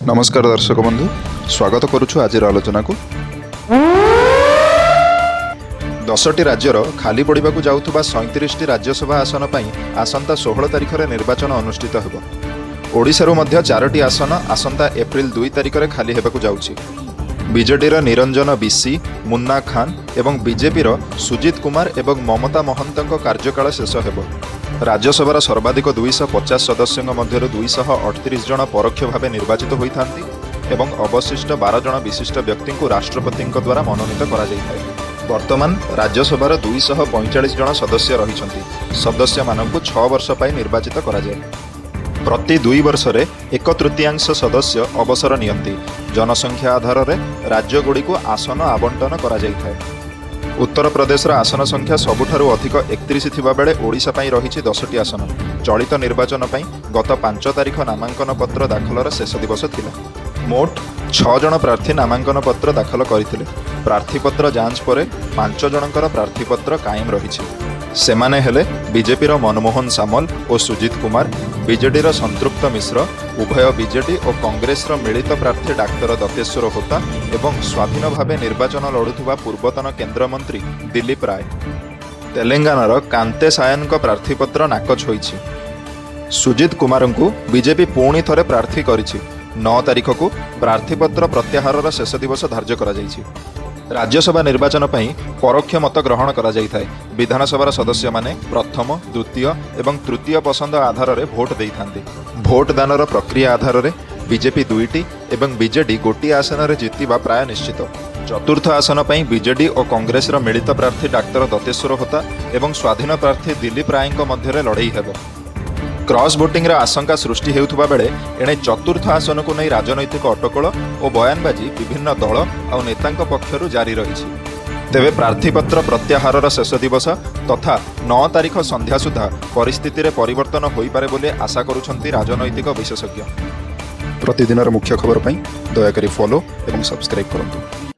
नमस्कार दर्शक बंधु, स्वागत करुछु आज आलोचना को। 10टी राज्यर खाली पड़ा जाउथुबा 37टी राज्यसभा आसन पर आसंता 16 तारिख में निर्वाचन अनुष्ठित होब। ओडिशारू मध्य 4टी आसन आसंता एप्रिल 2 तारिख में खाली हेबाकु जाउछि। बीजेडीर निरंजन बिसी, मुन्ना खान एवं बीजेपीर सुजित कुमार एवं ममता महंतଙ୍କ कार्यकाल शेष हेब। राज्यसभार सर्वाधिक 250 सदस्यों मध्य 238 जन परोक्ष भाव निर्वाचित होता एवं अवशिष्ट 12 जन विशिष्ट व्यक्ति को राष्ट्रपति द्वारा मनोनीत करा जायଥାଏ। वर्तमान राज्यसभार 245 जन सदस्य रही सदस्य मानक 6 वर्ष पर निर्वाचित करा जाए। प्रति 2 वर्ष रे 1/3 सदस्य अवसर नियंती। जनसंख्या आधार में राज्यगुड़ी को आसन आवंटन करा जायଥାଏ। उत्तर प्रदेशर आसन संख्या सबुठारु अधिक 31 थिबा बेले ओडिशा पई रहिछि 10टी आसन। चलित निर्वाचन पई गत 5 तारिख नामांकन पत्र दाखलर शेष दिवस थिला। मोट 6 जन प्रार्थी नामांकन पत्र दाखल करथिले। प्रार्थीपत्र जांच पर 5 जनकर प्रार्थीपत्र कायम रहिछि। सेमाने हेले बीजेपीर मनमोहन सामल और सुजित कुमार, बीजेडीर संतृप्त मिश्र, उभय बीजेडी और कांग्रेसर मिलित प्रार्थी डाक्तर दतेश्वर होता एवं स्वाधीन भावे निर्वाचन लड़ुवा पूर्वतन केन्द्रमंत्री दिलीप राय। तेलंगानार कांते सायन प्रार्थीपत्र नाकच होइछि। सुजित कुमार को बीजेपी पुणी थरे प्रार्थी करिछि। 9 तारिख को प्रार्थीपत्र प्रत्याहार शेष दिवस धार्य करा जाइछि। राज्यसभा निर्वाचन पई परोक्ष मत ग्रहण करा जाइଥାଏ। विधानसभा सदस्य माने प्रथम, द्वितीय एवं तृतीय पसंद आधार में भोट देइथांती। भोट दानर प्रक्रिया आधार में बीजेपी 2टी एवं बीजेडी गोटी आसन में जीतिबा प्राय निश्चित। चतुर्थ आसन पई बीजेडी और कांग्रेसर मिलित प्रार्थी डाक्तर दतेश्वर होता एवं स्वाधीन प्रार्थी दिलीप राय मध्य लड़ई हेब। क्रॉस भोटिंग आशंका सृष्टि हेउथुबा बेले एणे चतुर्थ आसन को नहीं राजनैतिक अटकल और बयानबाजी विभिन्न दल और नेतांक पक्षरु जारी रही। तेबे प्रार्थीपत्र प्रत्याहार शेष दिवस तथा 9 तारिख संध्या सुधा परिस्थिति रे परिवर्तन होई पारे बोले आशा करुछंती राजनैतिक विशेषज्ञ। प्रतिदिनर मुख्य खबर पई दयाकरी फॉलो एवं सब्सक्राइब करंतु।